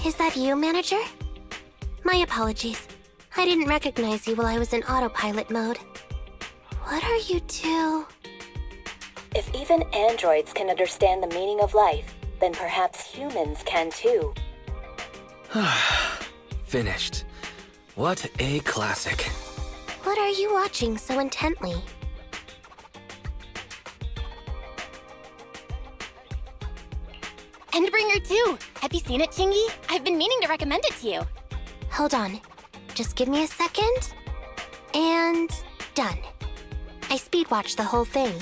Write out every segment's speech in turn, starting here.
Is that you, manager? My apologies. I didn't recognize you while I was in autopilot mode. What are you two? If even androids can understand the meaning of life, then perhaps humans can too. Finished. What a classic. What are you watching so intently? Endbringer 2! Have you seen it, Qingyi? I've been meaning to recommend it to you. Hold on. Just give me a second. And done. I speed-watched the whole thing.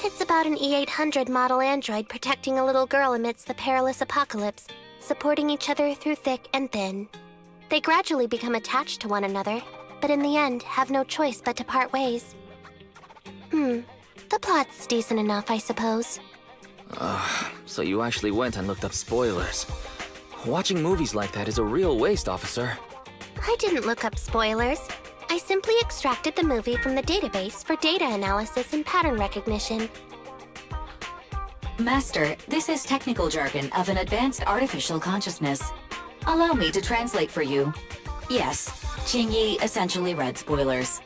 It's about an E800 model android protecting a little girl amidst the perilous apocalypse, supporting each other through thick and thin. They gradually become attached to one another, but in the end have no choice but to part ways. The plot's decent enough, I suppose. So you actually went and looked up spoilers. Watching movies like that is a real waste, officer. I didn't look up spoilers. I simply extracted the movie from the database for data analysis and pattern recognition. Master, this is technical jargon of an advanced artificial consciousness. Allow me to translate for you. Yes, Qingyi essentially read spoilers.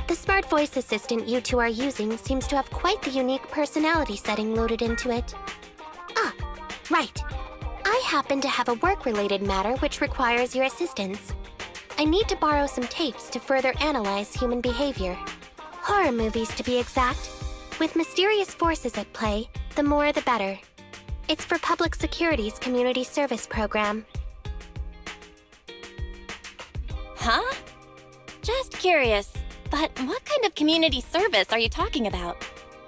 The smart voice assistant you two are using seems to have quite the unique personality setting loaded into it. Ah, right. I happen to have a work-related matter which requires your assistance. I need to borrow some tapes to further analyze human behavior. Horror movies, to be exact. With mysterious forces at play, the more the better. It's for Public Security's Community Service Program. Huh? Just curious, but what kind of community service are you talking about?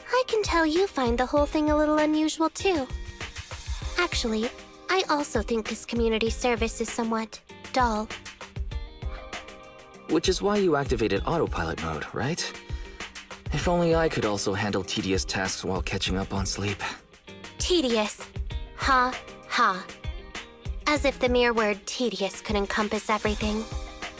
I can tell you find the whole thing a little unusual, too. Actually, I also think this community service is somewhat dull. Which is why you activated autopilot mode, right? If only I could also handle tedious tasks while catching up on sleep. Tedious. Ha, ha. As if the mere word tedious could encompass everything.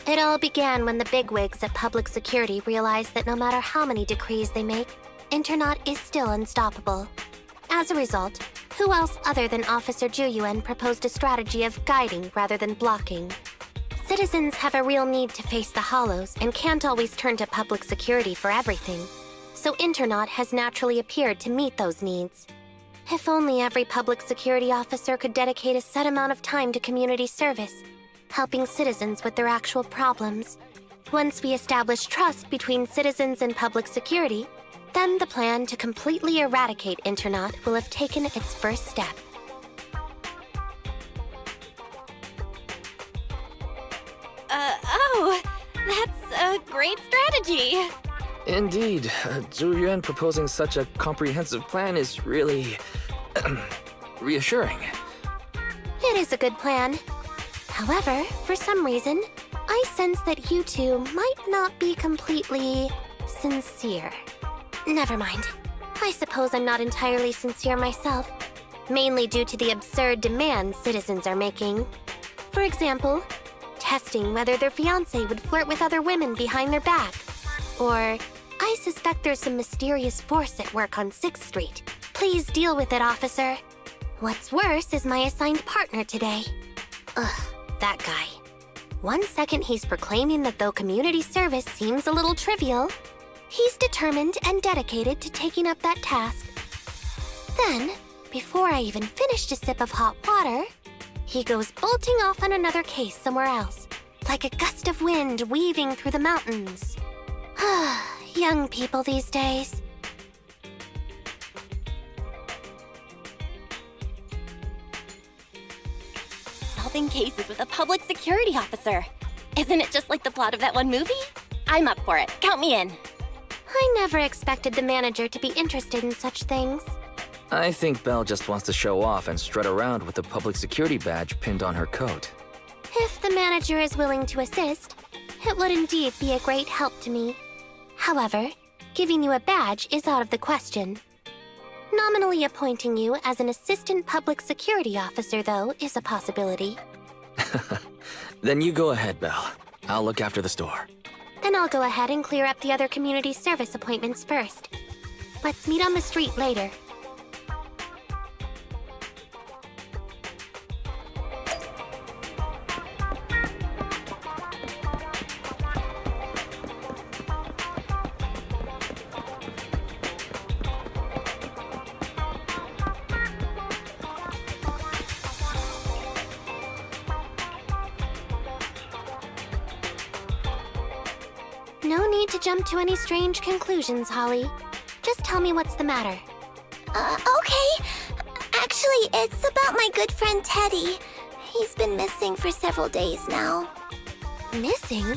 It all began when the bigwigs at Public Security realized that no matter how many decrees they make, Internet is still unstoppable. As a result, who else other than Officer Juyuan proposed a strategy of guiding rather than blocking? Citizens have a real need to face the hollows and can't always turn to Public Security for everything. So Internet has naturally appeared to meet those needs. If only every Public Security officer could dedicate a set amount of time to community service, helping citizens with their actual problems. Once we establish trust between citizens and Public Security, then the plan to completely eradicate Internet will have taken its first step. That's a great strategy. Indeed, Zhu Yuan proposing such a comprehensive plan is really reassuring. It is a good plan. However, for some reason, I sense that you two might not be completely sincere. Never mind. I suppose I'm not entirely sincere myself, mainly due to the absurd demands citizens are making. For example, testing whether their fiancé would flirt with other women behind their back. Or, I suspect there's some mysterious force at work on 6th Street. Please deal with it, officer. What's worse is my assigned partner today. Ugh, that guy. One second he's proclaiming that though community service seems a little trivial, he's determined and dedicated to taking up that task. Then, before I even finished a sip of hot water, he goes bolting off on another case somewhere else, like a gust of wind weaving through the mountains. Young people these days. Solving cases with a public security officer. Isn't it just like the plot of that one movie? I'm up for it. Count me in. I never expected the manager to be interested in such things. I think Belle just wants to show off and strut around with the public security badge pinned on her coat. If the manager is willing to assist, it would indeed be a great help to me. However, giving you a badge is out of the question. Nominally appointing you as an assistant public security officer, though, is a possibility. Then you go ahead, Belle. I'll look after the store. Then I'll go ahead and clear up the other community service appointments first. Let's meet on the street later. No need to jump to any strange conclusions, Holly. Just tell me what's the matter. Okay. Actually, it's about my good friend Teddy. He's been missing for several days now. Missing?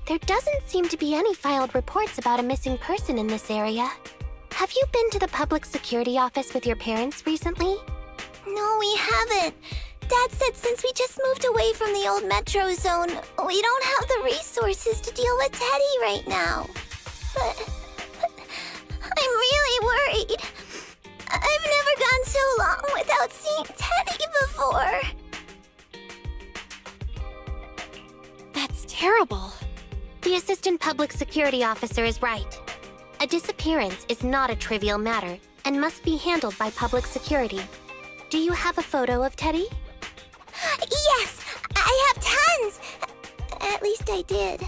There doesn't seem to be any filed reports about a missing person in this area. Have you been to the public security office with your parents recently? No, we haven't. Dad said since we just moved away from the old metro zone, we don't have the resources to deal with Teddy right now. But I'm really worried. I've never gone so long without seeing Teddy before. That's terrible. The assistant public security officer is right. A disappearance is not a trivial matter and must be handled by public security. Do you have a photo of Teddy? Yes, I have tons. At least I did.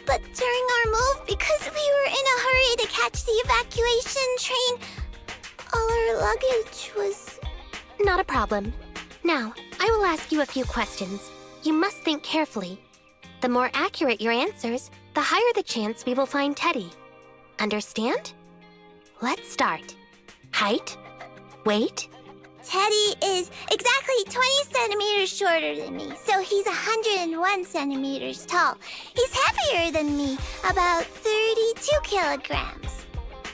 But during our move, because we were in a hurry to catch the evacuation train, all our luggage was... Not a problem. Now, I will ask you a few questions. You must think carefully. The more accurate your answers, the higher the chance we will find Teddy. Understand? Let's start. Height? Weight? Teddy is exactly 20 centimeters shorter than me, so he's 101 centimeters tall. He's heavier than me, about 32 kilograms.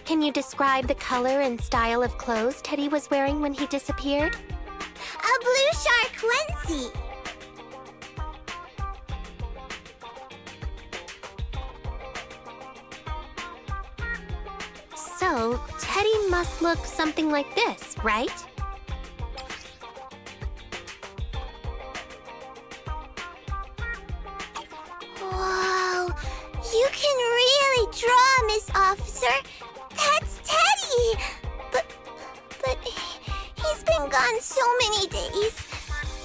Can you describe the color and style of clothes Teddy was wearing when he disappeared? A blue shark onesie. So, Teddy must look something like this, right? Whoa, you can really draw, Miss Officer. That's Teddy. But he's been gone so many days.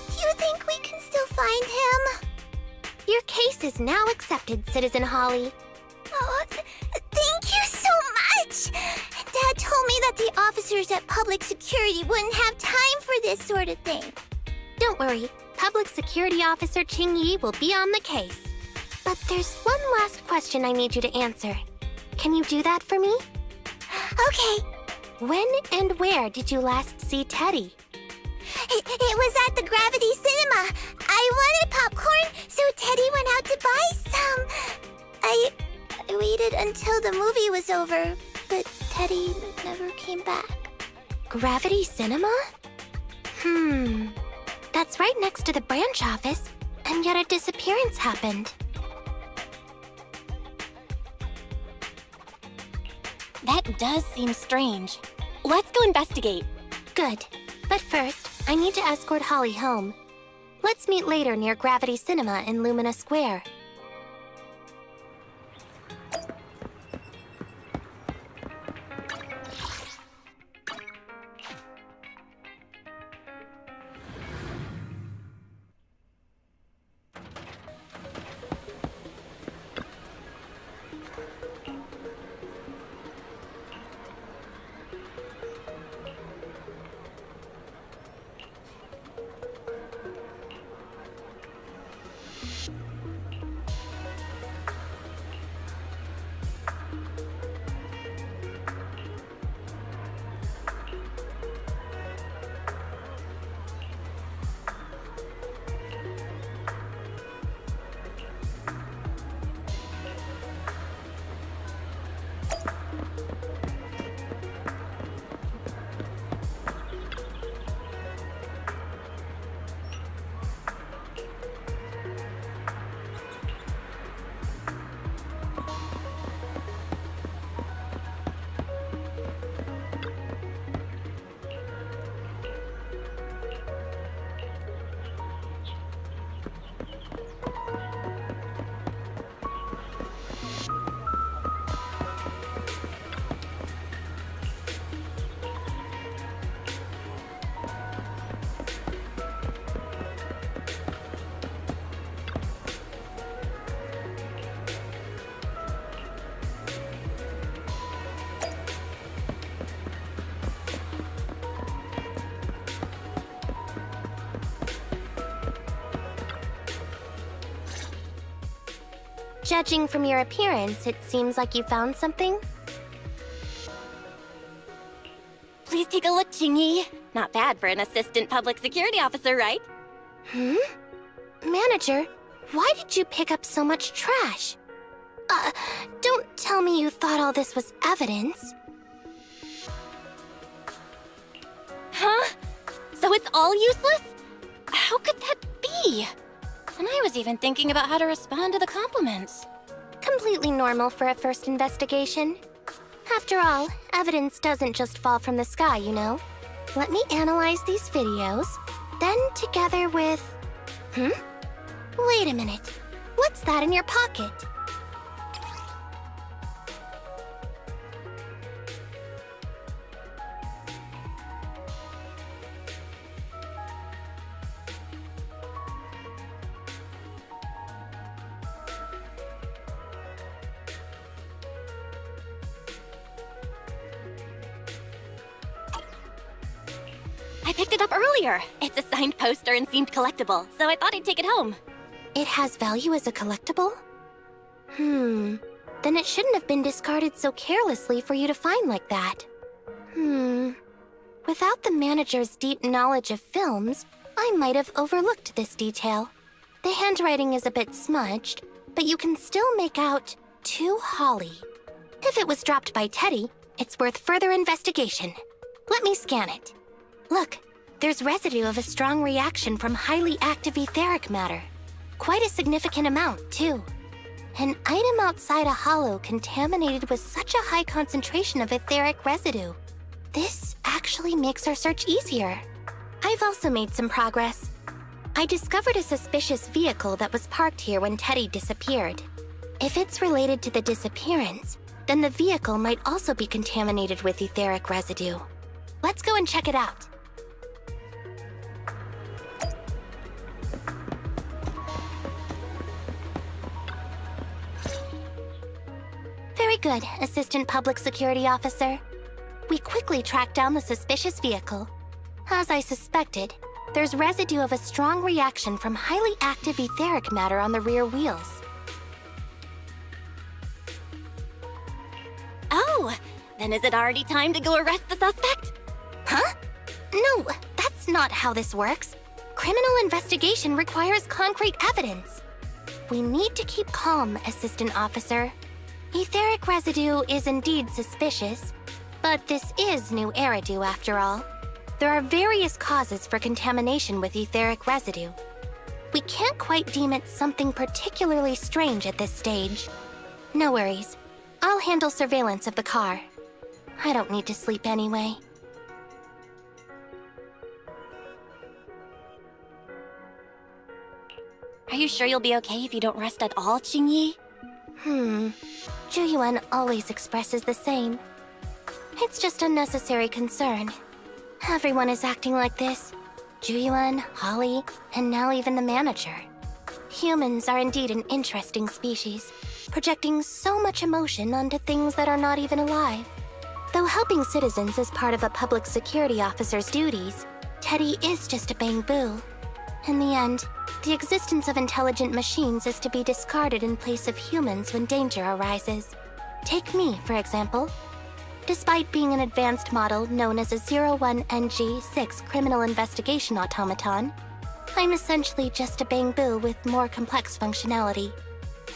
Do you think we can still find him? Your case is now accepted, Citizen Holly. Oh, thank you so much. Dad told me that the officers at public security wouldn't have time for this sort of thing. Don't worry, Public Security Officer Qingyi will be on the case. But there's one last question I need you to answer. Can you do that for me? Okay. When and where did you last see Teddy? It was at the Gravity Cinema. I wanted popcorn, so Teddy went out to buy some. I waited until the movie was over, but Teddy never came back. Gravity Cinema? That's right next to the branch office, and yet a disappearance happened. That does seem strange. Let's go investigate. Good. But first, I need to escort Holly home. Let's meet later near Gravity Cinema in Lumina Square. Judging from your appearance, it seems like you found something. Please take a look, Qingyi. Not bad for an assistant public security officer, right? Manager, why did you pick up so much trash? Don't tell me you thought all this was evidence. Huh? So it's all useless? How could that be? And I was even thinking about how to respond to the compliments. Completely normal for a first investigation. After all, evidence doesn't just fall from the sky, you know. Let me analyze these videos, then together with... Wait a minute. What's that in your pocket? I picked it up earlier. It's a signed poster and seemed collectible, so I thought I'd take it home. It has value as a collectible? Then it shouldn't have been discarded so carelessly for you to find like that. Without the manager's deep knowledge of films, I might have overlooked this detail. The handwriting is a bit smudged, but you can still make out "To Holly." If it was dropped by Teddy, it's worth further investigation. Let me scan it. Look, there's residue of a strong reaction from highly active etheric matter. Quite a significant amount, too. An item outside a hollow contaminated with such a high concentration of etheric residue. This actually makes our search easier. I've also made some progress. I discovered a suspicious vehicle that was parked here when Teddy disappeared. If it's related to the disappearance, then the vehicle might also be contaminated with etheric residue. Let's go and check it out. Very good, Assistant Public Security Officer. We quickly tracked down the suspicious vehicle. As I suspected, there's residue of a strong reaction from highly active etheric matter on the rear wheels. Oh, then is it already time to go arrest the suspect? Huh? No, that's not how this works. Criminal investigation requires concrete evidence. We need to keep calm, Assistant Officer. Etheric residue is indeed suspicious, but this is new Eridu after all. There are various causes for contamination with etheric residue. We can't quite deem it something particularly strange at this stage. No worries. I'll handle surveillance of the car. I don't need to sleep anyway. Are you sure you'll be okay if you don't rest at all, Qingyi? Zhu always expresses the same. It's just unnecessary concern. Everyone is acting like this. Zhu, Holly, and now even the manager. Humans are indeed an interesting species, projecting so much emotion onto things that are not even alive. Though helping citizens is part of a public security officer's duties, Teddy is just a bang-boo. In the end, the existence of intelligent machines is to be discarded in place of humans when danger arises. Take me, for example. Despite being an advanced model known as a 01NG6 criminal investigation automaton, I'm essentially just a bang-boo with more complex functionality.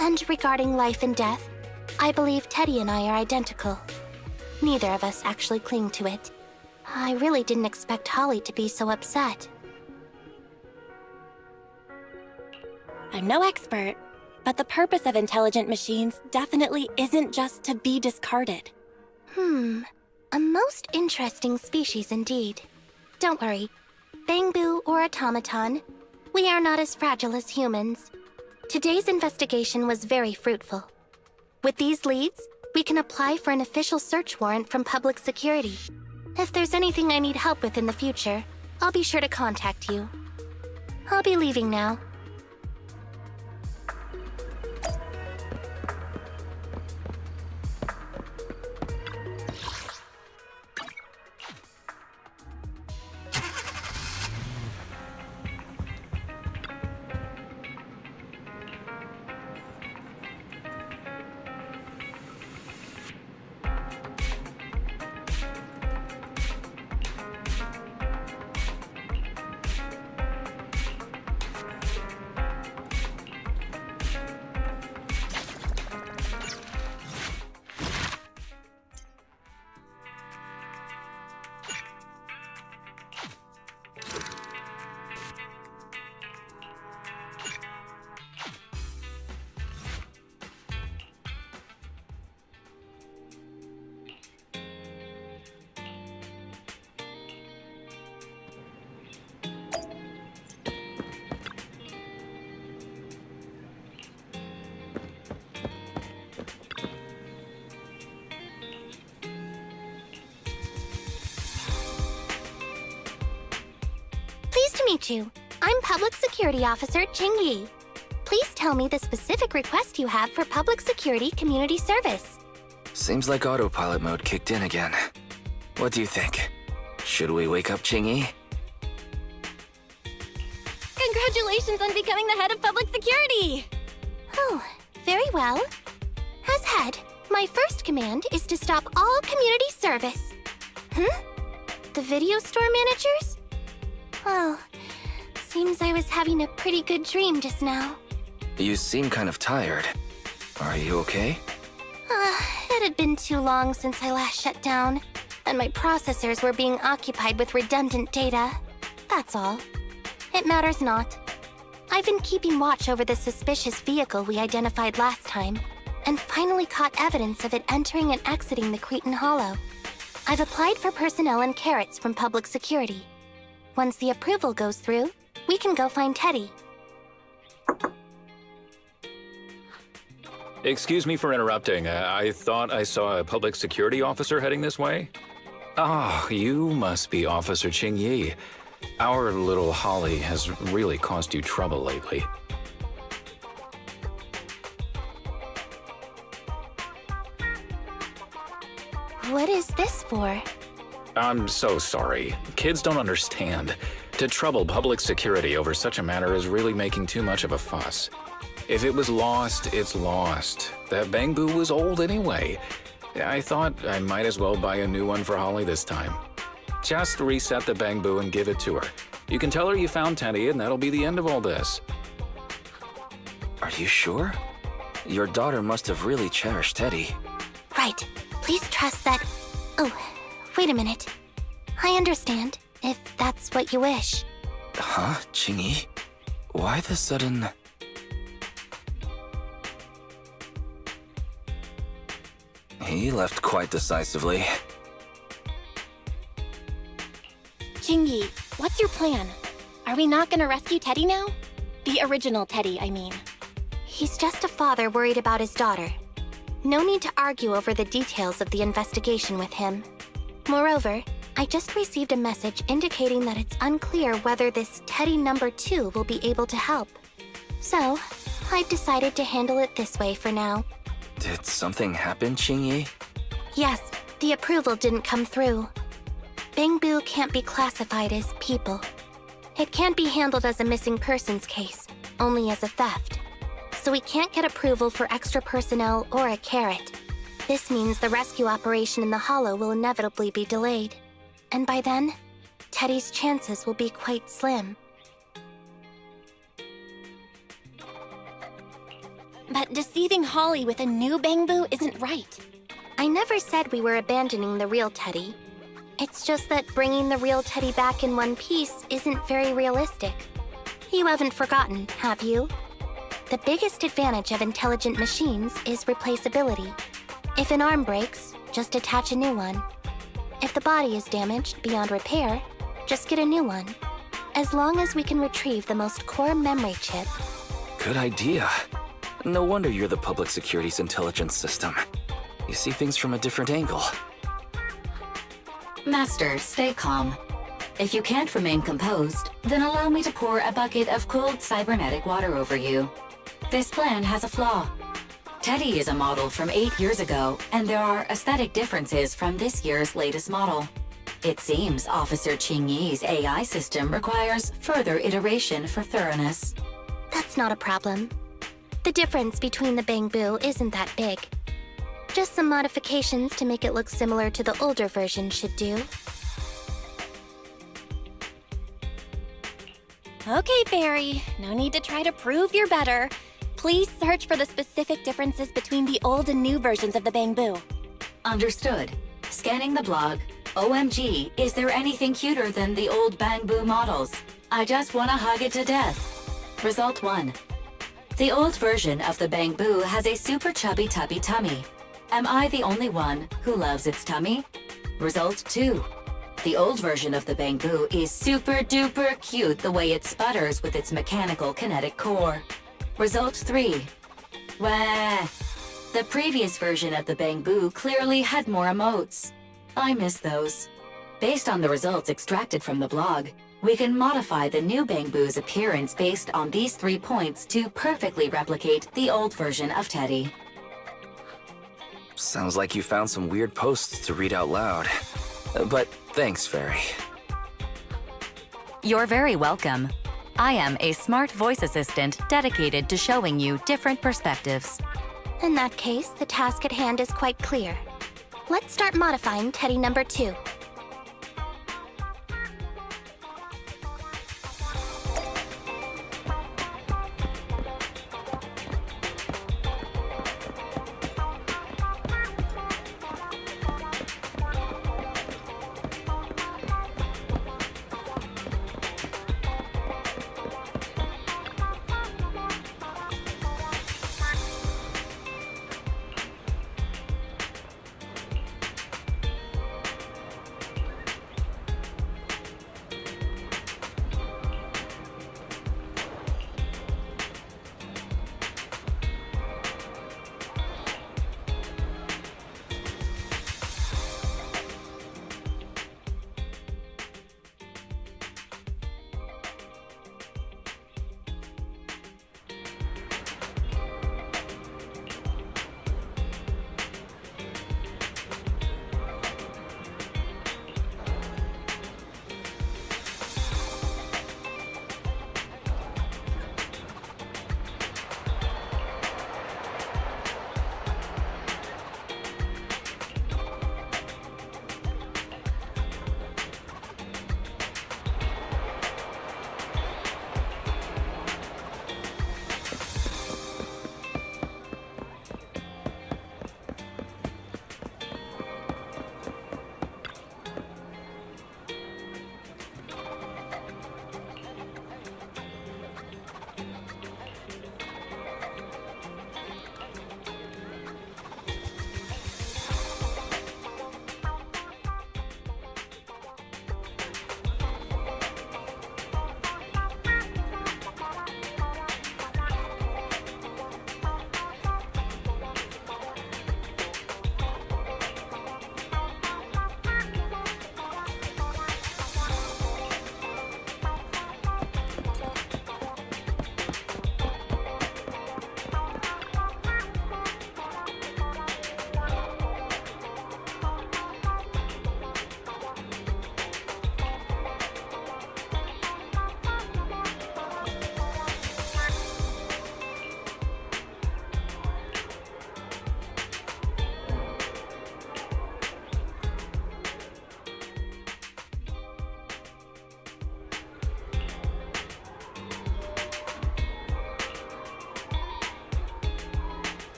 And regarding life and death, I believe Teddy and I are identical. Neither of us actually cling to it. I really didn't expect Holly to be so upset. I'm no expert, but the purpose of intelligent machines definitely isn't just to be discarded. A most interesting species indeed. Don't worry. Bang-boo or automaton, we are not as fragile as humans. Today's investigation was very fruitful. With these leads, we can apply for an official search warrant from public security. If there's anything I need help with in the future, I'll be sure to contact you. I'll be leaving now. meet you. I'm Public Security Officer Qingyi. Please tell me the specific request you have for Public Security Community Service. Seems like autopilot mode kicked in again. What do you think? Should we wake up Qingyi? Congratulations on becoming the head of public security! Oh, very well. As head, my first command is to stop all community service. The video store managers? Oh, seems I was having a pretty good dream just now. You seem kind of tired. Are you okay? It had been too long since I last shut down, and my processors were being occupied with redundant data. That's all. It matters not. I've been keeping watch over the suspicious vehicle we identified last time, and finally caught evidence of it entering and exiting the Cretan Hollow. I've applied for personnel and carrots from public security. Once the approval goes through, we can go find Teddy. Excuse me for interrupting. I thought I saw a public security officer heading this way. Ah, you must be Officer Qingyi. Our little Holly has really caused you trouble lately. What is this for? I'm so sorry. Kids don't understand. To trouble public security over such a matter is really making too much of a fuss. If it was lost, it's lost. That Bangbu was old anyway. I thought I might as well buy a new one for Holly this time. Just reset the Bangbu and give it to her. You can tell her you found Teddy and that'll be the end of all this. Are you sure? Your daughter must have really cherished Teddy. Right. Please trust that... Oh, wait a minute. I understand, if that's what you wish. Huh, Qingyi? Why the sudden... He left quite decisively. Qingyi, what's your plan? Are we not gonna rescue Teddy now? The original Teddy, I mean. He's just a father worried about his daughter. No need to argue over the details of the investigation with him. Moreover, I just received a message indicating that it's unclear whether this Teddy number 2 will be able to help. So, I've decided to handle it this way for now. Did something happen, Qingyi? Yes, the approval didn't come through. Bangbu can't be classified as people. It can't be handled as a missing persons case, only as a theft. So we can't get approval for extra personnel or a carrot. This means the rescue operation in the Hollow will inevitably be delayed. And by then, Teddy's chances will be quite slim. But deceiving Holly with a new Bangbu isn't right. I never said we were abandoning the real Teddy. It's just that bringing the real Teddy back in one piece isn't very realistic. You haven't forgotten, have you? The biggest advantage of intelligent machines is replaceability. If an arm breaks, just attach a new one. If the body is damaged beyond repair, just get a new one. As long as we can retrieve the most core memory chip. Good idea. No wonder you're the public security's intelligence system. You see things from a different angle. Master, stay calm. If you can't remain composed, then allow me to pour a bucket of cold cybernetic water over you. This plan has a flaw. Teddy is a model from 8 years ago, and there are aesthetic differences from this year's latest model. It seems Officer Qingyi's AI system requires further iteration for thoroughness. That's not a problem. The difference between the Bangbu isn't that big. Just some modifications to make it look similar to the older version should do. Okay, Fairy. No need to try to prove you're better. Please search for the specific differences between the old and new versions of the Bangbu. Understood. Scanning the blog. OMG, is there anything cuter than the old Bangbu models? I just want to hug it to death. Result 1. The old version of the Bangbu has a super chubby tubby tummy. Am I the only one who loves its tummy? Result 2. The old version of the Bangbu is super duper cute the way it sputters with its mechanical kinetic core. Result 3. Wah! The previous version of the Bangbu clearly had more emotes. I miss those. Based on the results extracted from the blog, We can modify the new Bangbu's appearance based on these 3 points to perfectly replicate the old version of Teddy. Sounds like you found some weird posts to read out loud. But thanks, Fairy. You're very welcome. I am a smart voice assistant dedicated to showing you different perspectives. In that case, the task at hand is quite clear. Let's start modifying Teddy number 2.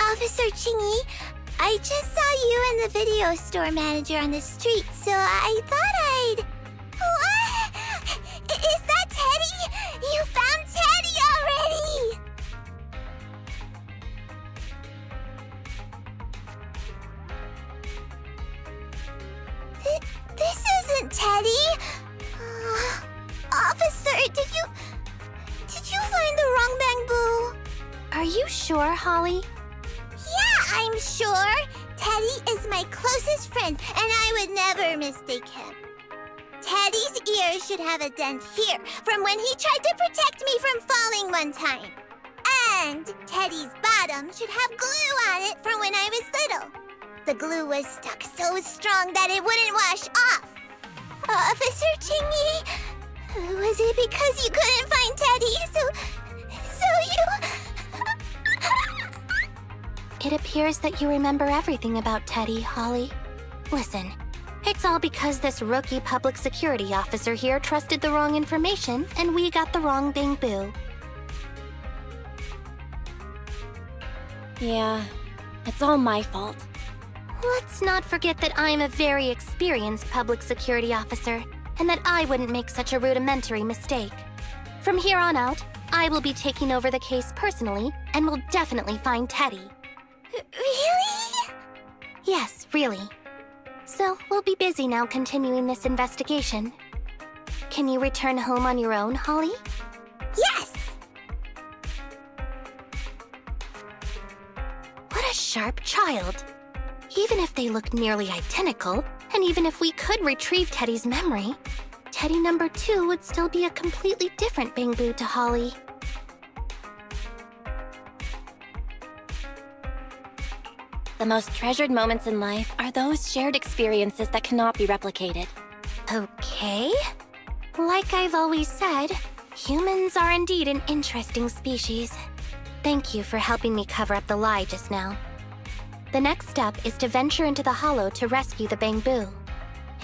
Officer Qingyi, I just saw you and the video store manager on the street, so I thought I'd... What? Is that Teddy? You found Teddy already! This isn't Teddy! Officer, did you find the wrong Bangbu? Are you sure, Holly? Yeah, I'm sure. Teddy is my closest friend, and I would never mistake him. Teddy's ear should have a dent here from when he tried to protect me from falling one time. And Teddy's bottom should have glue on it from when I was little. The glue was stuck so strong that it wouldn't wash off. Officer Qingyi, was it because you couldn't find Teddy, so you... It appears that you remember everything about Teddy, Holly. Listen, it's all because this rookie public security officer here trusted the wrong information and we got the wrong Bang-Boo. Yeah, it's all my fault. Let's not forget that I'm a very experienced public security officer, and that I wouldn't make such a rudimentary mistake. From here on out, I will be taking over the case personally, and will definitely find Teddy. Really? Yes, really. So, we'll be busy now continuing this investigation. Can you return home on your own, Holly? Yes! What a sharp child. Even if they look nearly identical, and even if we could retrieve Teddy's memory, Teddy number 2 would still be a completely different Bang-Boo to Holly. The most treasured moments in life are those shared experiences that cannot be replicated. Okay. Like I've always said, humans are indeed an interesting species. Thank you for helping me cover up the lie just now. The next step is to venture into the hollow to rescue the Bang-Boo.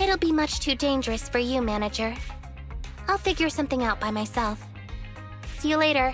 It'll be much too dangerous for you, Manager. I'll figure something out by myself. See you later.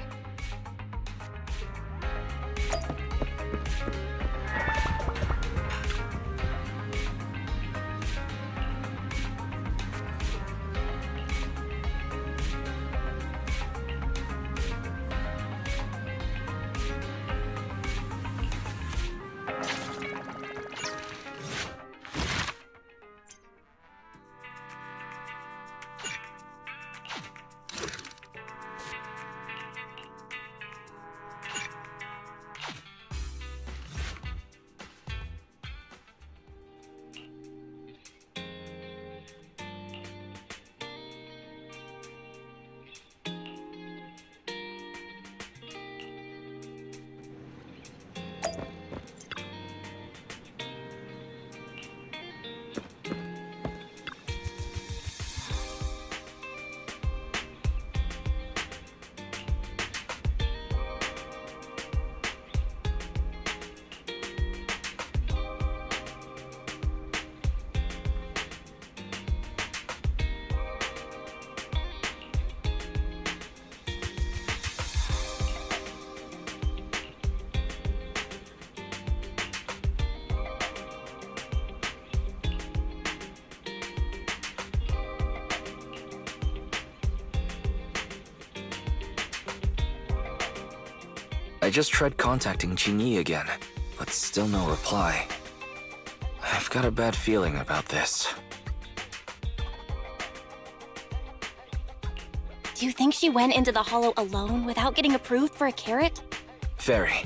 I just tried contacting Qingyi again, but still no reply. I've got a bad feeling about this. Do you think she went into the hollow alone without getting approved for a carrot? Very.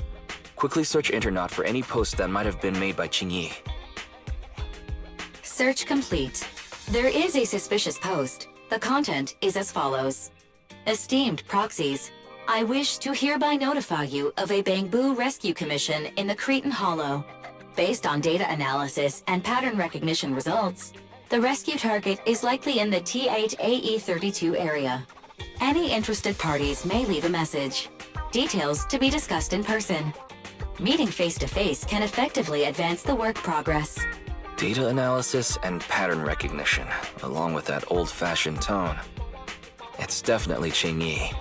Quickly search Internet for any post that might have been made by Qingyi. Search complete. There is a suspicious post. The content is as follows. Esteemed proxies, I wish to hereby notify you of a Bang-Boo rescue commission in the Cretan Hollow. Based on data analysis and pattern recognition results, the rescue target is likely in the T8AE32 area. Any interested parties may leave a message. Details to be discussed in person. Meeting face-to-face can effectively advance the work progress. Data analysis and pattern recognition, along with that old-fashioned tone. It's definitely Qingyi.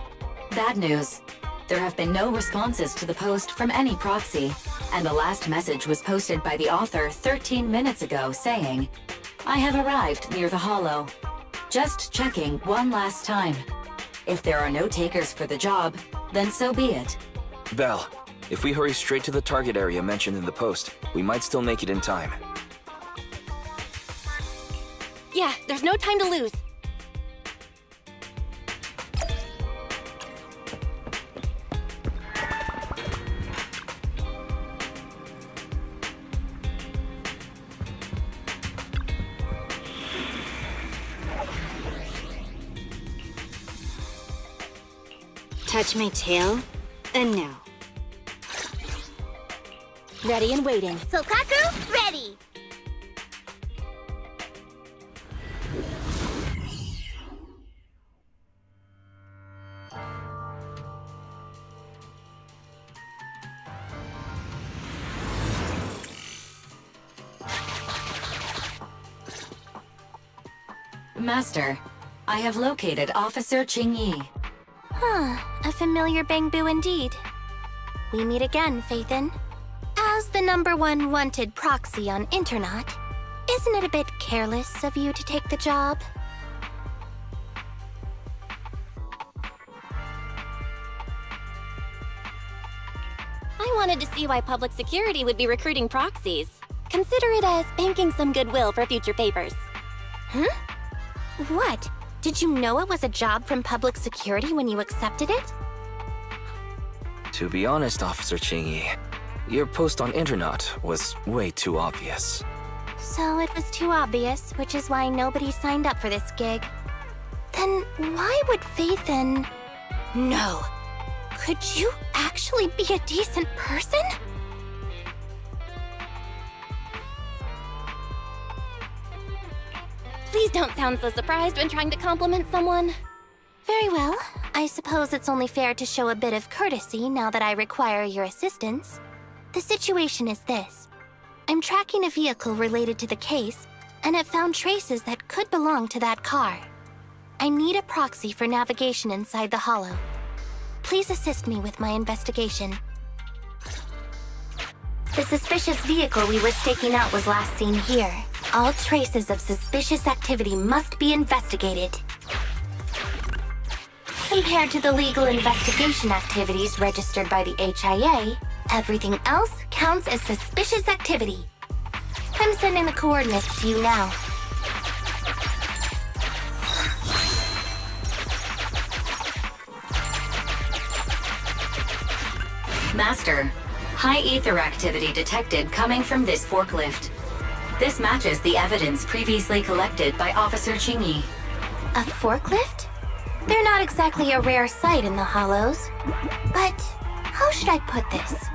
Bad news. There have been no responses to the post from any proxy, and the last message was posted by the author 13 minutes ago saying, I have arrived near the hollow. Just checking one last time. If there are no takers for the job, then so be it. Belle, if we hurry straight to the target area mentioned in the post, we might still make it in time. Yeah, there's no time to lose. Touch my tail, and now. Ready and waiting. Sokaku, ready! Master, I have located Officer Qingyi. Huh, a familiar Bangbu indeed. We meet again, Faithin. As the #1 wanted proxy on Internet, isn't it a bit careless of you to take the job? I wanted to see why public security would be recruiting proxies. Consider it as banking some goodwill for future papers. Huh? What? Did you know it was a job from public security when you accepted it? To be honest, Officer Qingyi, your post on Internet was way too obvious. So it was too obvious, which is why nobody signed up for this gig. Then why would Faith in... No. Could you actually be a decent person? Please don't sound so surprised when trying to compliment someone. Very well. I suppose it's only fair to show a bit of courtesy now that I require your assistance. The situation is this. I'm tracking a vehicle related to the case, and it found traces that could belong to that car. I need a proxy for navigation inside the hollow. Please assist me with my investigation. The suspicious vehicle we were staking out was last seen here. All traces of suspicious activity must be investigated. Compared to the legal investigation activities registered by the HIA, everything else counts as suspicious activity. I'm sending the coordinates to you now. Master, high ether activity detected coming from this forklift. This matches the evidence previously collected by Officer Qingyi. A forklift? They're not exactly a rare sight in the Hollows. But how should I put this?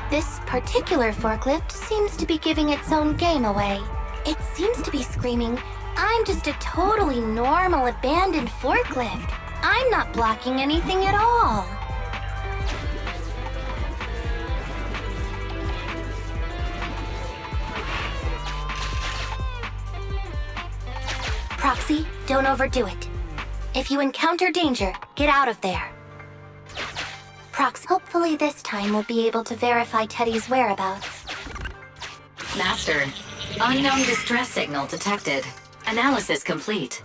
This particular forklift seems to be giving its own game away. It seems to be screaming, "I'm just a totally normal abandoned forklift. I'm not blocking anything at all." Proxy, don't overdo it. If you encounter danger, get out of there. Proxy, hopefully this time we'll be able to verify Teddy's whereabouts. Master, unknown distress signal detected. Analysis complete.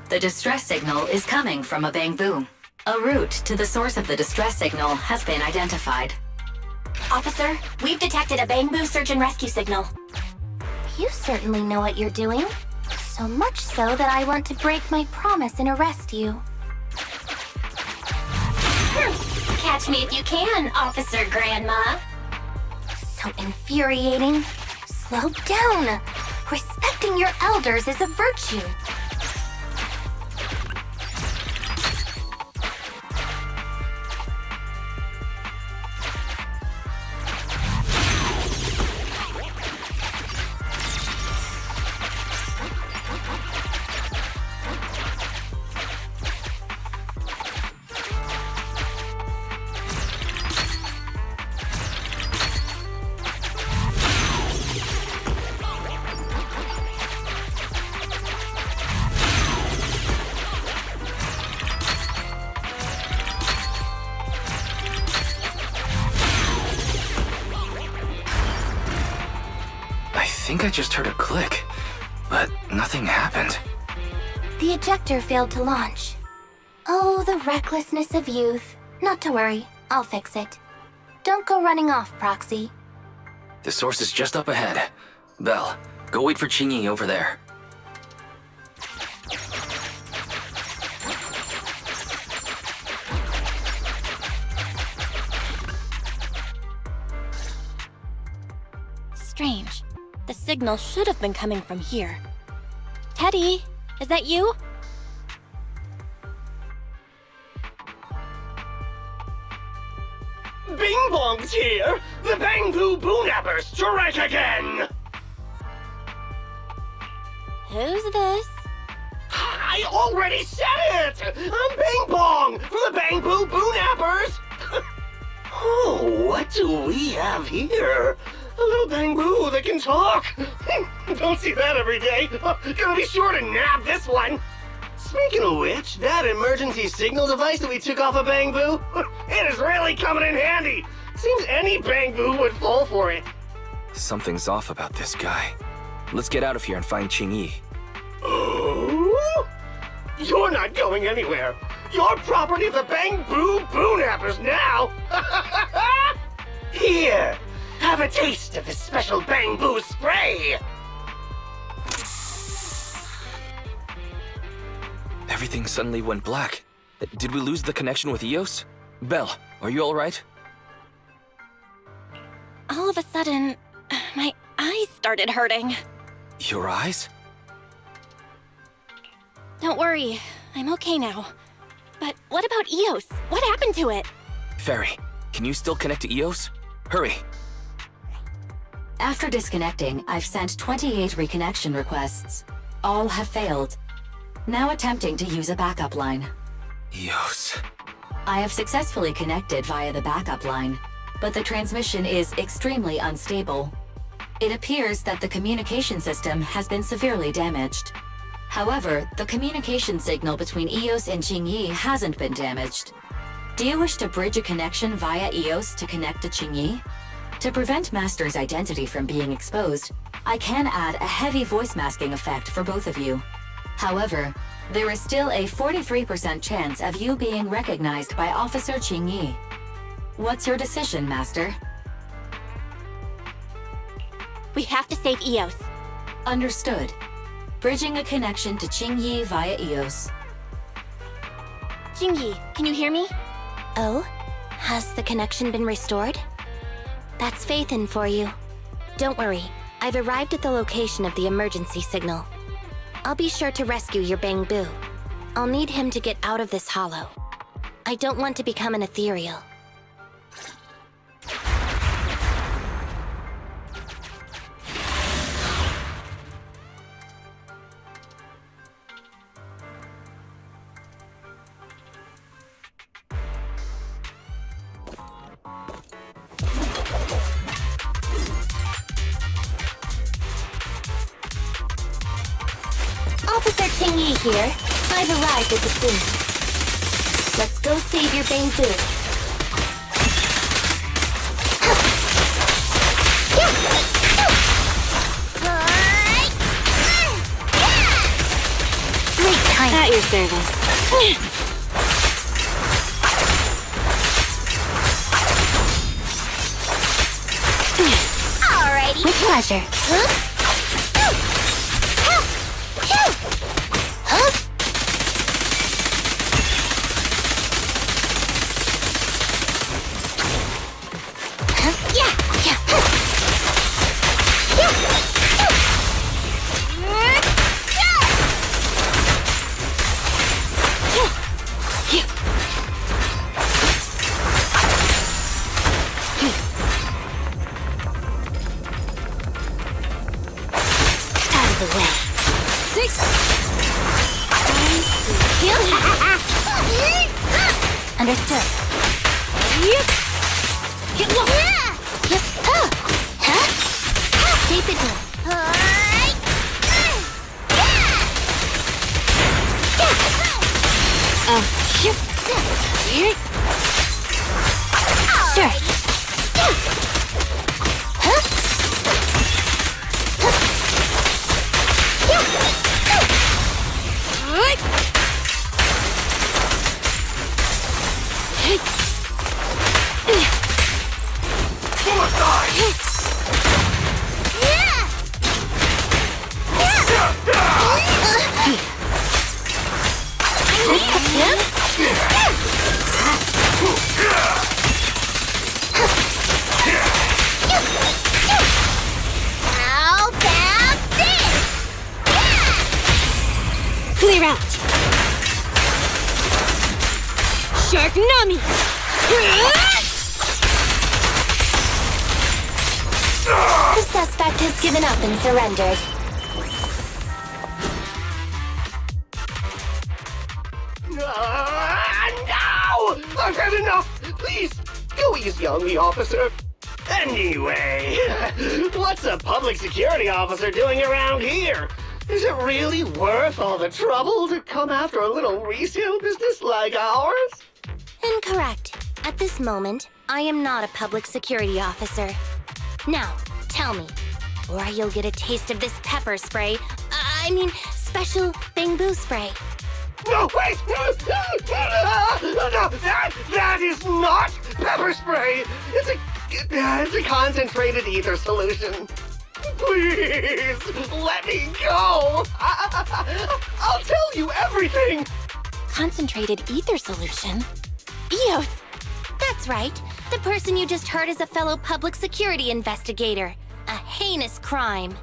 The distress signal is coming from a Bangbu. A route to the source of the distress signal has been identified. Officer, we've detected a Bangbu search and rescue signal. You certainly know what you're doing. So much so that I want to break my promise and arrest you. Catch me if you can, Officer Grandma. So infuriating. Slow down. Respecting your elders is a virtue. I think I just heard a click, but nothing happened. The ejector failed to launch. Oh, the recklessness of youth. Not to worry, I'll fix it. Don't go running off, Proxy. The source is just up ahead. Belle, go wait for Qingyi over there. Strange. The signal should have been coming from here. Teddy, is that you? Bing Bong's here! The Bangbu Boonappers strike again! Who's this? I already said it! I'm Bing Bong from the Bangbu Boonappers! Oh, what do we have here? A little bamboo that can talk. Don't see that every day. Gonna be sure to nab this one. Speaking of which, that emergency signal device that we took off of Bangbu, it is really coming in handy. Seems any Bangbu would fall for it. Something's off about this guy. Let's get out of here and find Qingyi. Oh? You're not going anywhere. You're property of the Bangbu Boonappers now. Here, have a taste of this special Bangbu spray. Everything suddenly went black. Did we lose the connection with EOS? Belle, are you alright? All of a sudden, my eyes started hurting. Your eyes? Don't worry, I'm okay now. But what about EOS? What happened to it? Fairy, can you still connect to EOS? Hurry! After disconnecting, I've sent 28 reconnection requests. All have failed. Now attempting to use a backup line. EOS. I have successfully connected via the backup line, but the transmission is extremely unstable. It appears that the communication system has been severely damaged. However, the communication signal between EOS and Qingyi hasn't been damaged. Do you wish to bridge a connection via EOS to connect to Qingyi? To prevent Master's identity from being exposed, I can add a heavy voice masking effect for both of you. However, there is still a 43% chance of you being recognized by Officer Qingyi. What's your decision, Master? We have to save EOS. Understood. Bridging a connection to Qingyi via EOS. Qingyi, can you hear me? Oh? Has the connection been restored? That's Faithin for you. Don't worry, I've arrived at the location of the emergency signal. I'll be sure to rescue your Bangbu. I'll need him to get out of this hollow. I don't want to become an ethereal. Officer Qingyi here. I've arrived at the scene. Let's go save your Bangbu. Great time. At your service. Alrighty. With pleasure. Understood. Keep it going. Sure. How about this? Clear out. Sharknami. The suspect has given up and surrendered. No! I've had enough! Please, go easy on me, officer. Anyway, what's a public security officer doing around here? Is it really worth all the trouble to come after a little resale business like ours? Incorrect. At this moment, I am not a public security officer. Now, tell me, or you'll get a taste of this pepper spray. Special bamboo spray. No, wait! No, that is not pepper spray! It's a concentrated ether solution. Please, let me go! I'll tell you everything! Concentrated ether solution? Eos! That's right. The person you just heard is a fellow public security investigator. A heinous crime.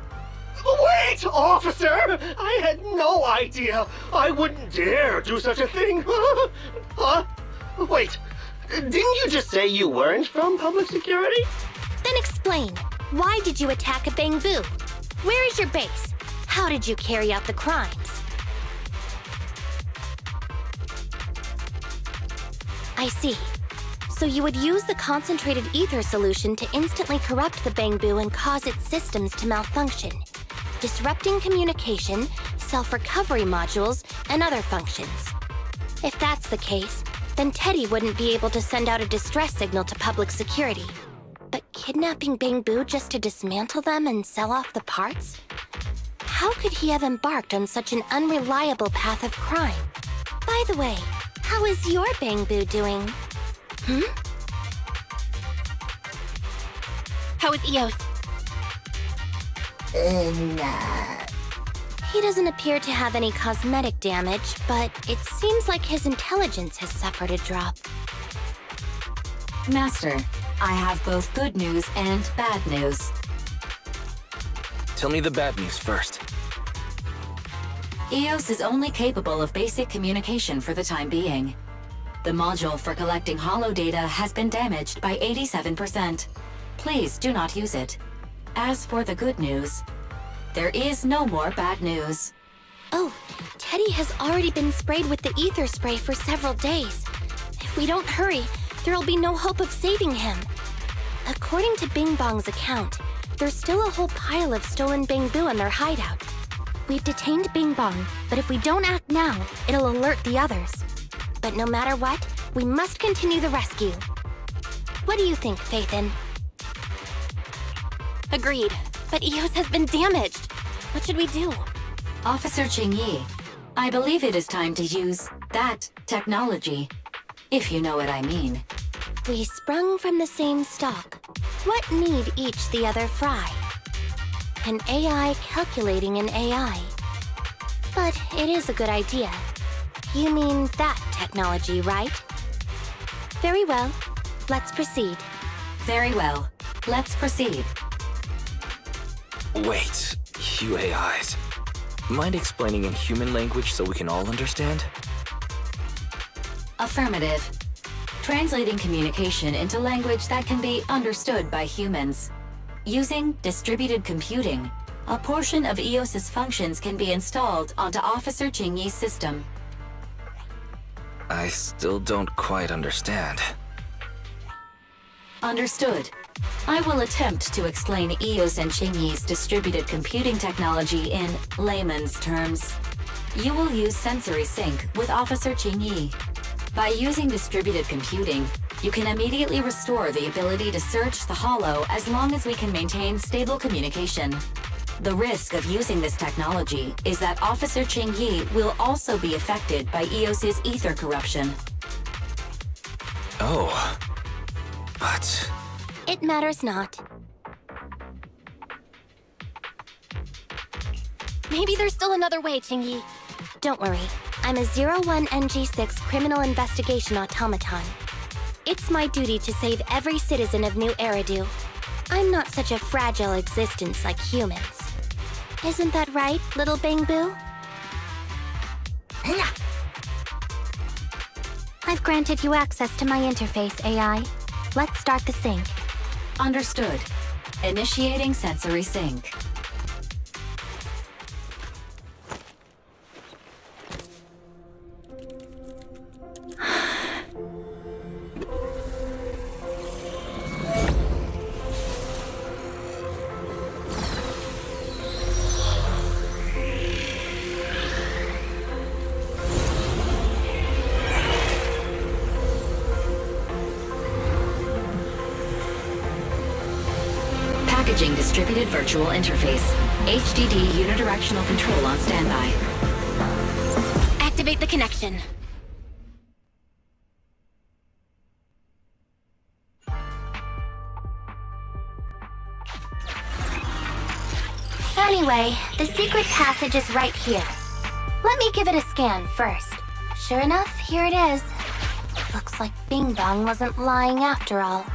Wait, officer! I had no idea. I wouldn't dare do such a thing. Huh? Wait, didn't you just say you weren't from public security? Then explain. Why did you attack a bamboo? Where is your base? How did you carry out the crimes? I see. So you would use the concentrated ether solution to instantly corrupt the bamboo and cause its systems to malfunction, disrupting communication, self-recovery modules, and other functions. If that's the case, then Teddy wouldn't be able to send out a distress signal to public security. But kidnapping bamboo just to dismantle them and sell off the parts? How could he have embarked on such an unreliable path of crime? By the way, how is your bamboo doing? How is Eos? He doesn't appear to have any cosmetic damage, but it seems like his intelligence has suffered a drop. Master, I have both good news and bad news. Tell me the bad news first. Eos is only capable of basic communication for the time being. The module for collecting holo data has been damaged by 87%. Please do not use it. As for the good news, there is no more bad news. Oh, Teddy has already been sprayed with the ether spray for several days. If we don't hurry, there'll be no hope of saving him. According to Bing Bong's account, there's still a whole pile of stolen bamboo in their hideout. We've detained Bing Bong, but if we don't act now, it'll alert the others. But no matter what, we must continue the rescue. What do you think, Faithin? Agreed. But Eos has been damaged. What should we do? Officer Qingyi, I believe it is time to use that technology, if you know what I mean. We sprung from the same stock. What need each the other fry? An AI calculating an AI. But it is a good idea. You mean that technology, right? Very well. Let's proceed. Very well. Let's proceed. Wait, you AIs. Mind explaining in human language so we can all understand? Affirmative. Translating communication into language that can be understood by humans. Using distributed computing, a portion of EOS's functions can be installed onto Officer Qingyi's system. I still don't quite understand. Understood. I will attempt to explain EOS and Qingyi's distributed computing technology in layman's terms. You will use sensory sync with Officer Qingyi. By using distributed computing, you can immediately restore the ability to search the holo as long as we can maintain stable communication. The risk of using this technology is that Officer Qingyi will also be affected by EOS's ether corruption. Oh. But... It matters not. Maybe there's still another way, Qingyi. Don't worry. I'm a 01NG6 criminal investigation automaton. It's my duty to save every citizen of New Eridu. I'm not such a fragile existence like humans. Isn't that right, little Bamboo? I've granted you access to my interface, AI. Let's start the sync. Understood. Initiating sensory sync. Packaging distributed virtual interface. HDD unidirectional control on standby. Activate the connection. Anyway, the secret passage is right here. Let me give it a scan first. Sure enough, here it is. Looks like Bing Bong wasn't lying after all.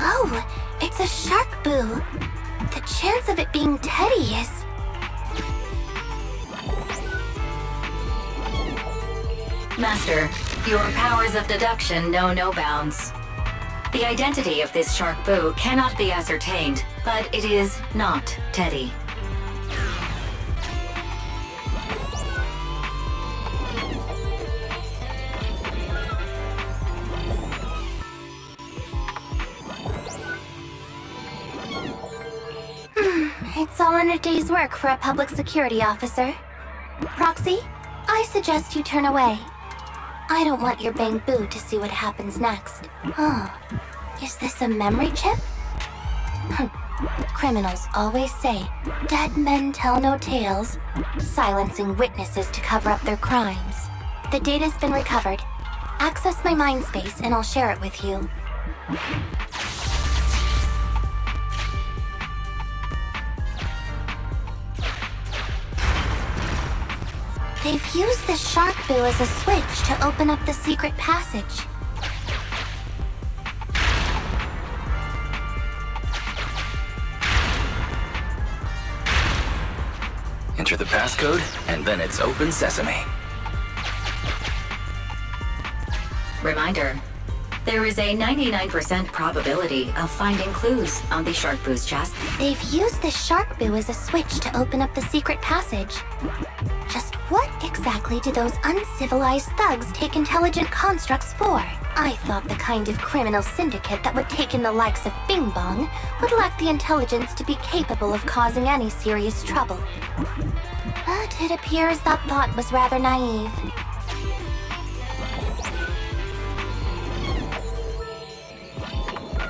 Oh, it's a shark boo. The chance of it being Teddy is... Master, your powers of deduction know no bounds. The identity of this shark boo cannot be ascertained, but it is not Teddy. It's all in a day's work for a public security officer. Proxy, I suggest you turn away. I don't want your Bang Boo to see what happens next. Oh, is this a memory chip? Criminals always say, dead men tell no tales, silencing witnesses to cover up their crimes. The data's been recovered. Access my mind space and I'll share it with you. They've used the shark boo as a switch to open up the secret passage. Enter the passcode, and then it's open sesame. Reminder, there is a 99% probability of finding clues on the shark boo's chest. They've used the shark boo as a switch to open up the secret passage. Just what exactly do those uncivilized thugs take intelligent constructs for? I thought the kind of criminal syndicate that would take in the likes of Bing Bong would lack the intelligence to be capable of causing any serious trouble. But it appears that thought was rather naive.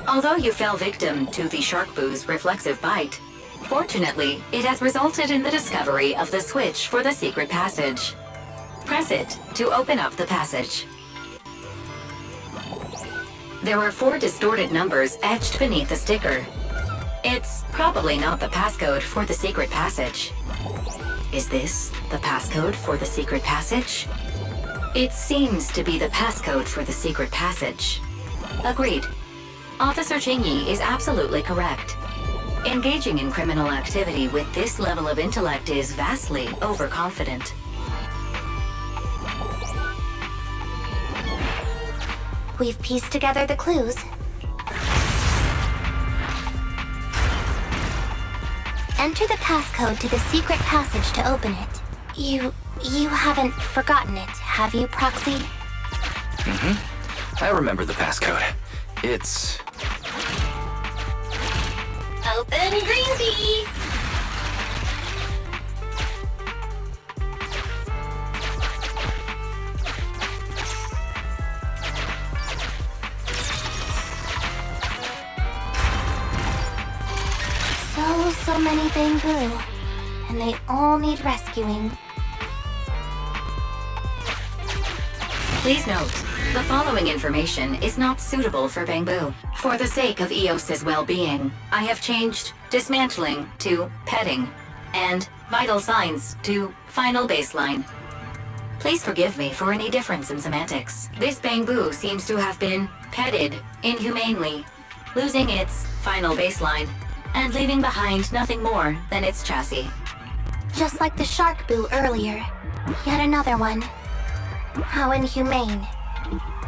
Although you fell victim to the shark boo's reflexive bite, fortunately, it has resulted in the discovery of the switch for the secret passage. Press it to open up the passage. There are 4 distorted numbers etched beneath the sticker. It's probably not the passcode for the secret passage. Is this the passcode for the secret passage? It seems to be the passcode for the secret passage. Agreed. Officer Qingyi is absolutely correct. Engaging in criminal activity with this level of intellect is vastly overconfident. We've pieced together the clues. Enter the passcode to the secret passage to open it. You haven't forgotten it, have you, Proxy? I remember the passcode. It's... Open green bee! So many Bang Boo, and they all need rescuing. Please note, the following information is not suitable for Bang Boo. For the sake of EOS's well-being, I have changed dismantling to petting, and vital signs to final baseline. Please forgive me for any difference in semantics. This Bang Boo seems to have been petted inhumanely, losing its final baseline, and leaving behind nothing more than its chassis. Just like the shark boo earlier. Yet another one. How inhumane.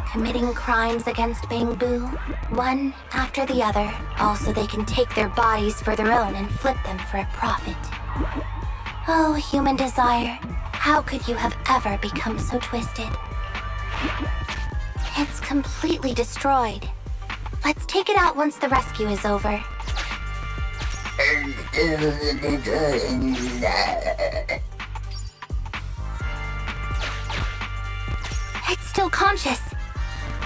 Committing crimes against Bang Boo, one after the other, all so they can take their bodies for their own and flip them for a profit. Oh, human desire, how could you have ever become so twisted? It's completely destroyed. Let's take it out once the rescue is over. It's still conscious.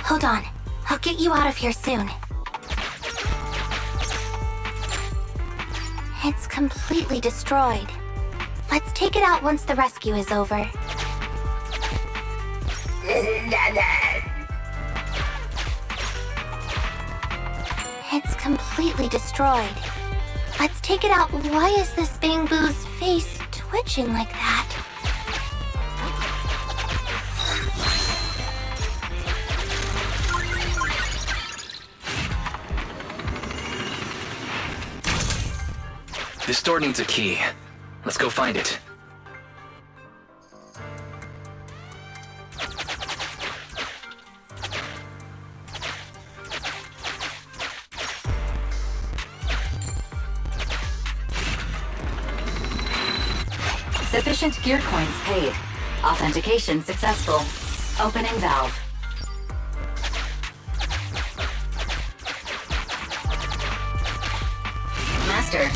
Hold on. I'll get you out of here soon. It's completely destroyed. Let's take it out once the rescue is over. It's completely destroyed. Let's take it out. Why is this Bangbu's face twitching like that? This door needs a key. Let's go find it. Sufficient gear coins paid. Authentication successful. Opening valve. Master,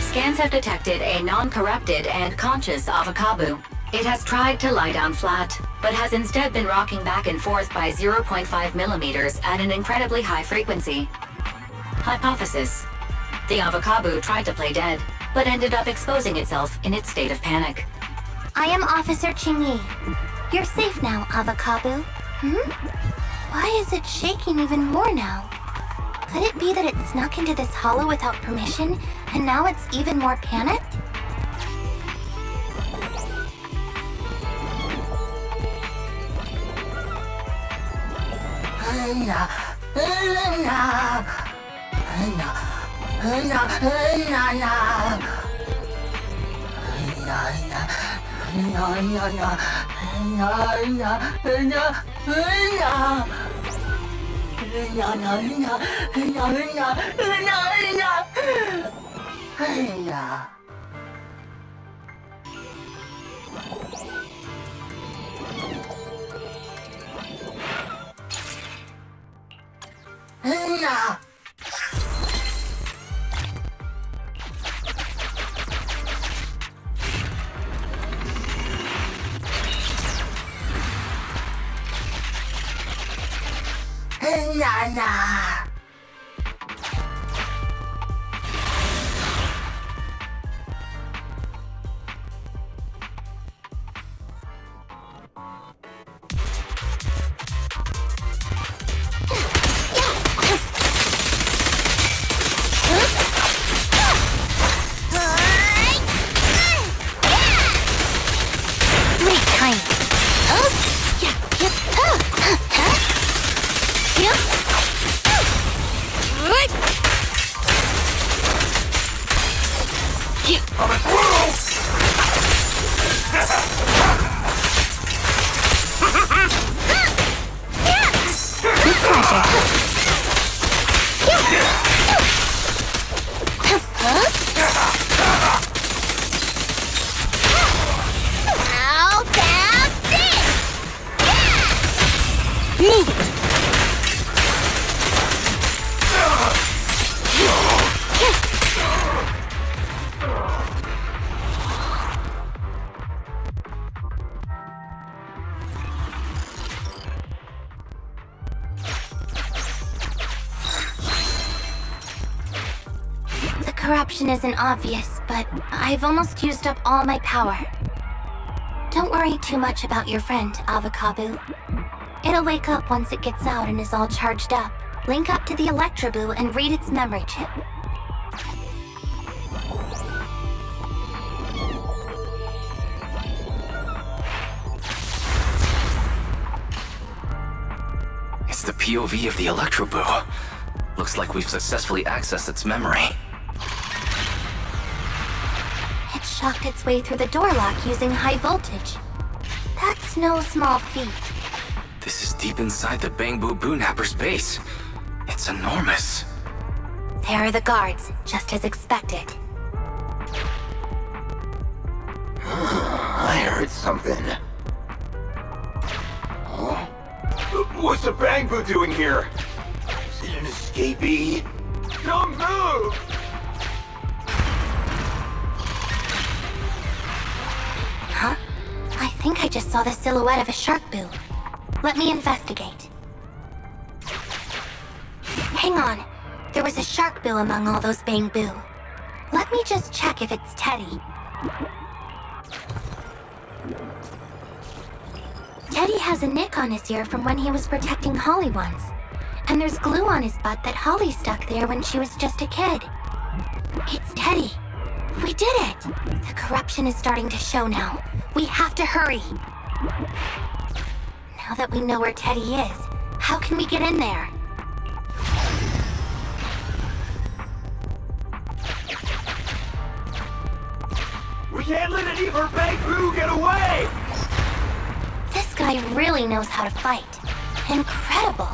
scans have detected a non-corrupted and conscious Avakabu. It has tried to lie down flat, but has instead been rocking back and forth by 0.5 millimeters at an incredibly high frequency. Hypothesis. The Avakabu tried to play dead, but ended up exposing itself in its state of panic. I am Officer Qingyi. You're safe now, Avakabu. Why is it shaking even more now? Could it be that it snuck into this hollow without permission, and now it's even more panicked? Corruption isn't obvious, but I've almost used up all my power. Don't worry too much about your friend, Avakabu. It'll wake up once it gets out and is all charged up. Link up to the Electroboo and read its memory chip. It's the POV of the Electroboo. Looks like we've successfully accessed its memory. Shocked its way through the door lock using high voltage. That's no small feat. This is deep inside the Bangbu Boonapper's base. It's enormous. There are the guards, just as expected. I heard something. Huh? What's the Bangbu doing here? Is it an escapee? Don't move! think I just saw the silhouette of a shark boo. Let me investigate. Hang on. There was a shark boo among all those bamboo. Let me just check if it's Teddy. Teddy has a nick on his ear from when he was protecting Holly once. And there's glue on his butt that Holly stuck there when she was just a kid. It's Teddy. We did it! The corruption is starting to show now. We have to hurry. Now that we know where Teddy is, how can we get in there? We can't let any of her bamboo get away! This guy really knows how to fight. Incredible.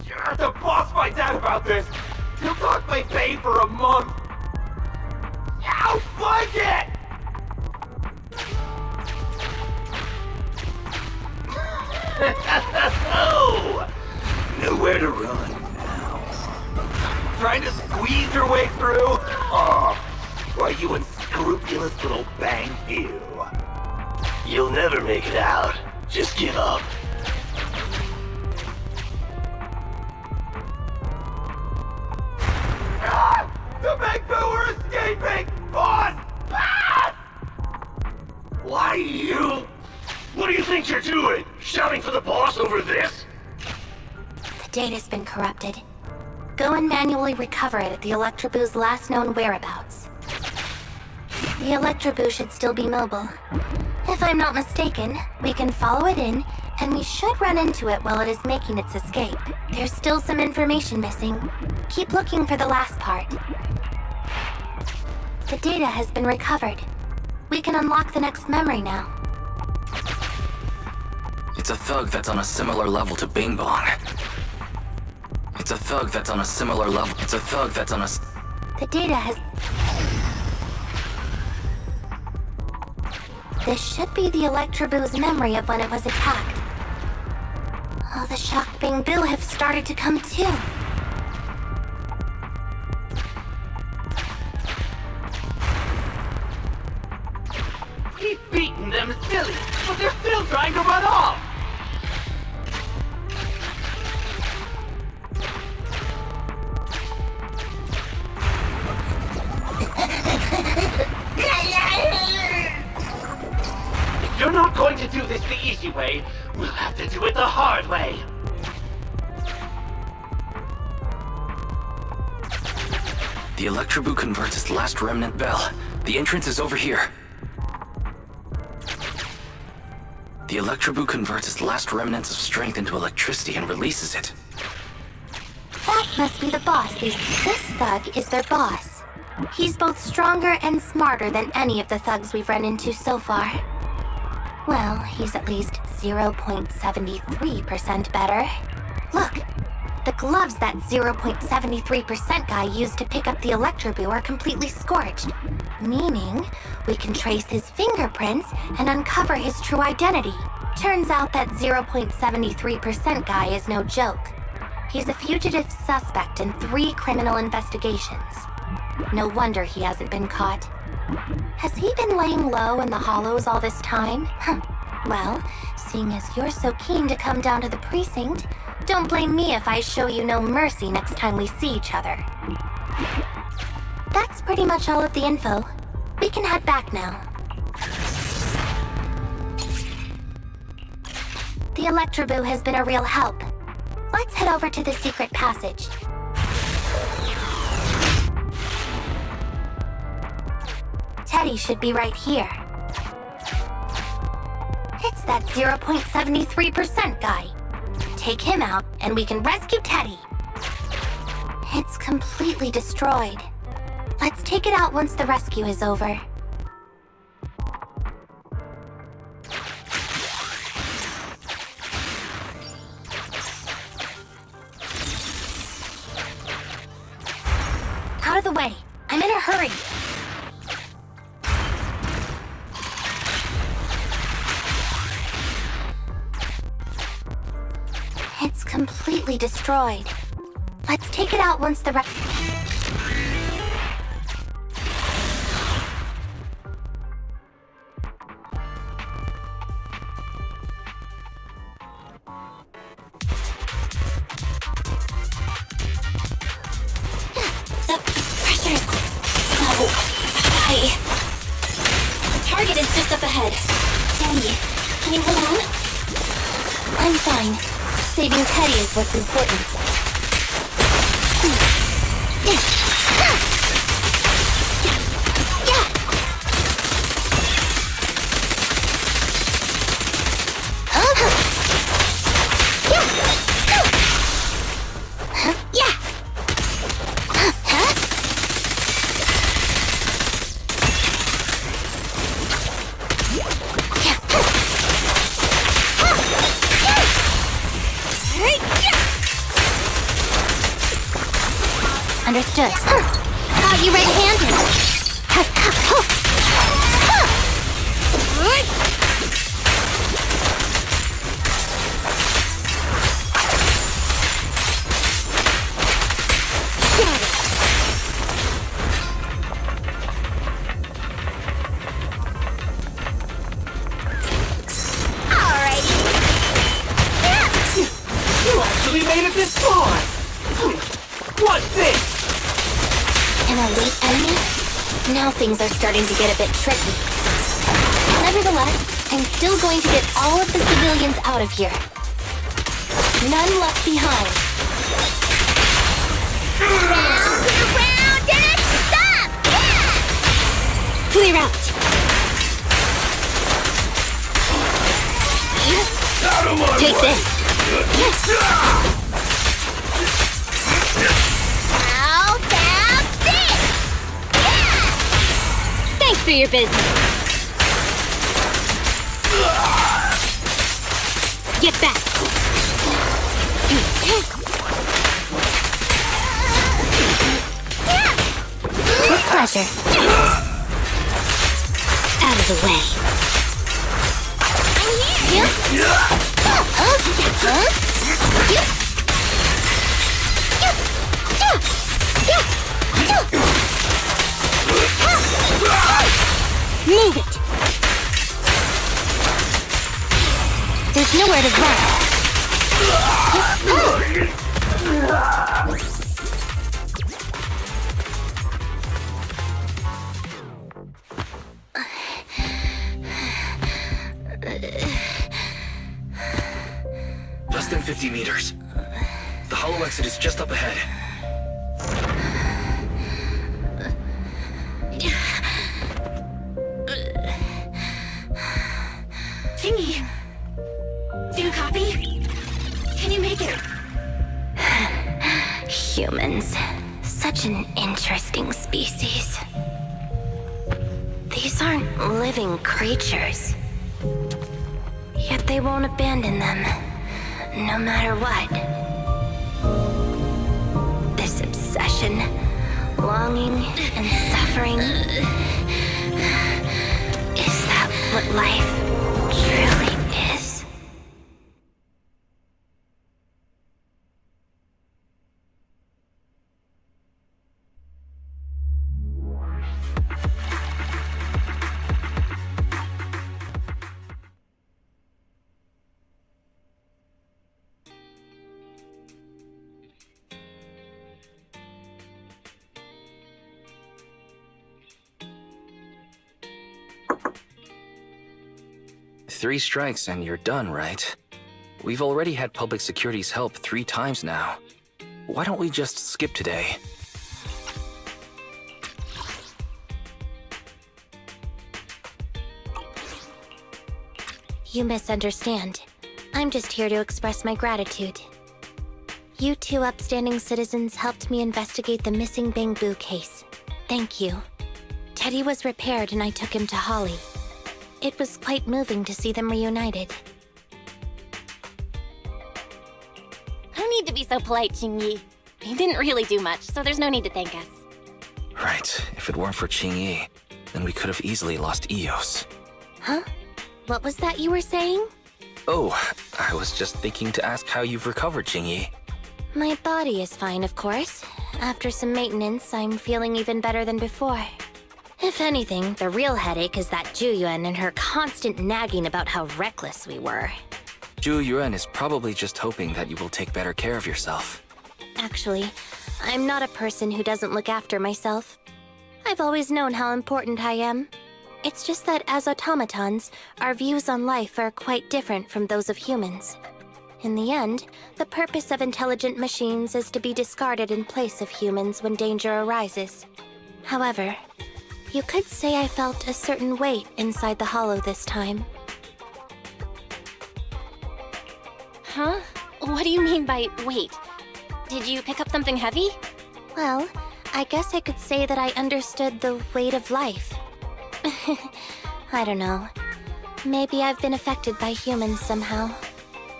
Yeah, the boss finds out about this. He'll talk my pay for a month. Ow, budget! Oh, nowhere to run now. Trying to squeeze your way through? Oh, why, you unscrupulous little bamboo. You'll never make it out. Just give up. Ah! The bamboo are escaping! Boss! Ah! Why you? What do you think you're doing? Shouting for the boss over this? The data's been corrupted. Go and manually recover it at the Electroboo's last known whereabouts. The Electroboo should still be mobile. If I'm not mistaken, we can follow it in, and we should run into it while it is making its escape. There's still some information missing. Keep looking for the last part. The data has been recovered. We can unlock the next memory now. It's a thug that's on a similar level to Bing Bong. It's a thug that's on a similar level. It's a thug that's on a... The data has... This should be the Electroboo's memory of when it was attacked. Oh, the shock bamboo have started to come too. He's beaten them silly, but they're still trying to run off! If you're not going to do this the easy way, we'll have to do it the hard way. The Electroboo converts its last remnant bell. The entrance is over here. The Electroboo converts its last remnants of strength into electricity and releases it. That must be the boss. This thug is their boss. He's both stronger and smarter than any of the thugs we've run into so far. Well, he's at least 0.73% better. Look! The gloves that 0.73% guy used to pick up the Electroboo are completely scorched. Meaning, we can trace his fingerprints and uncover his true identity. Turns out that 0.73% guy is no joke. He's a fugitive suspect in 3 criminal investigations. No wonder he hasn't been caught. Has he been laying low in the hollows all this time? Well, seeing as you're so keen to come down to the precinct, don't blame me if I show you no mercy next time we see each other. That's pretty much all of the info. We can head back now. The Electroboo has been a real help. Let's head over to the secret passage. Teddy should be right here. It's that 0.73% guy. Take him out, and we can rescue Teddy. It's completely destroyed. Let's take it out once the rescue is over. Out of the way. I'm in a hurry. It's completely destroyed. Let's take it out once the ahead. Teddy, can you hold on? I'm fine. Saving Teddy is what's important. Understood. Caught you red-handed. You actually made it this far! What's this? An elite enemy? Now things are starting to get a bit tricky. Nevertheless, I'm still going to get all of the civilians out of here. None left behind. Round and stop! Yeah! Clear out! Out of my Take way. this! How about this? Yeah! Thanks for your business. Get back! With pleasure. Out of the way. I'm here! Move it! There's nowhere to run. Less than 50 meters. The hollow exit is just up ahead. Qingyi, do you copy? Can you make it? Humans. Such an interesting species. These aren't living creatures. Yet they won't abandon them, no matter what. This obsession, longing, and suffering. Is that what life truly is? Three strikes and you're done, right? We've already had public security's help 3 times now. Why don't we just skip today? You misunderstand. I'm just here to express my gratitude. You two upstanding citizens helped me investigate the missing Bangbu case. Thank you. Teddy was repaired and I took him to Holly. It was quite moving to see them reunited. No need to be so polite, Qingyi. You didn't really do much, so there's no need to thank us. Right, if it weren't for Qingyi, then we could have easily lost Eos. Huh? What was that you were saying? Oh, I was just thinking to ask how you've recovered, Qingyi. My body is fine, of course. After some maintenance, I'm feeling even better than before. If anything, the real headache is that Zhu and her constant nagging about how reckless we were. Zhu Yuan is probably just hoping that you will take better care of yourself. Actually, I'm not a person who doesn't look after myself. I've always known how important I am. It's just that as automatons, our views on life are quite different from those of humans. In the end, the purpose of intelligent machines is to be discarded in place of humans when danger arises. However, you could say I felt a certain weight inside the hollow this time. Huh? What do you mean by weight? Did you pick up something heavy? Well, I guess I could say that I understood the weight of life. I don't know. Maybe I've been affected by humans somehow.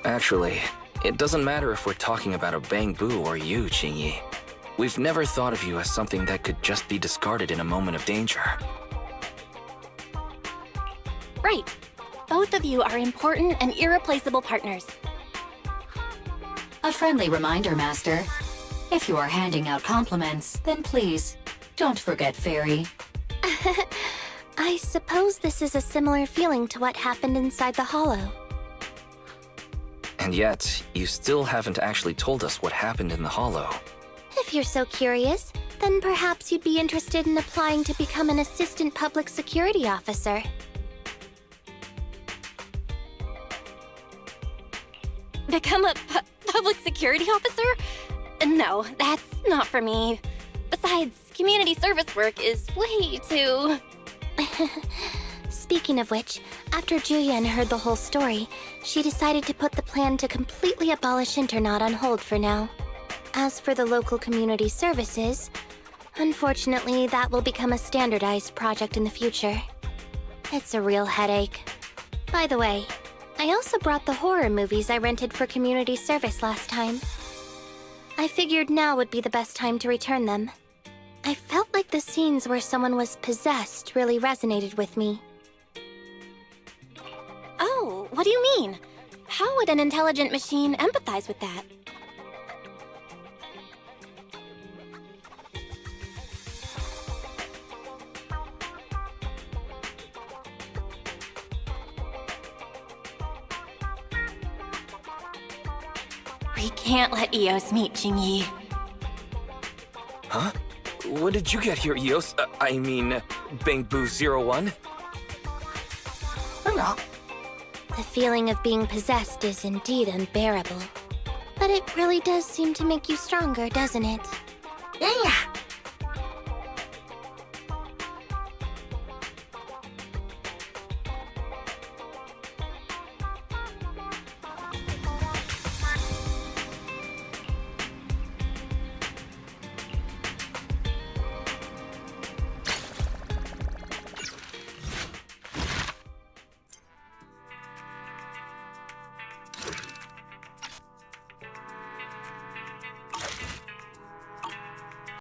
Actually, it doesn't matter if we're talking about a Bangbu or you, Qingyi. We've never thought of you as something that could just be discarded in a moment of danger. Right. Both of you are important and irreplaceable partners. A friendly reminder, Master. If you are handing out compliments, then please, don't forget Fairy. I suppose this is a similar feeling to what happened inside the hollow. And yet, you still haven't actually told us what happened in the hollow. If you're so curious, then perhaps you'd be interested in applying to become an assistant public security officer. Become a public security officer? No, that's not for me. Besides, community service work is way too... Speaking of which, after Juyen heard the whole story, she decided to put the plan to completely abolish Internaut on hold for now. As for the local community services, unfortunately, that will become a standardized project in the future. It's a real headache. By the way, I also brought the horror movies I rented for community service last time. I figured now would be the best time to return them. I felt like the scenes where someone was possessed really resonated with me. Oh, what do you mean? How would an intelligent machine empathize with that? We can't let Eos meet Qingyi. Huh? When did you get here, Eos? I mean, Bangbu 01? The feeling of being possessed is indeed unbearable. But it really does seem to make you stronger, doesn't it? Yeah,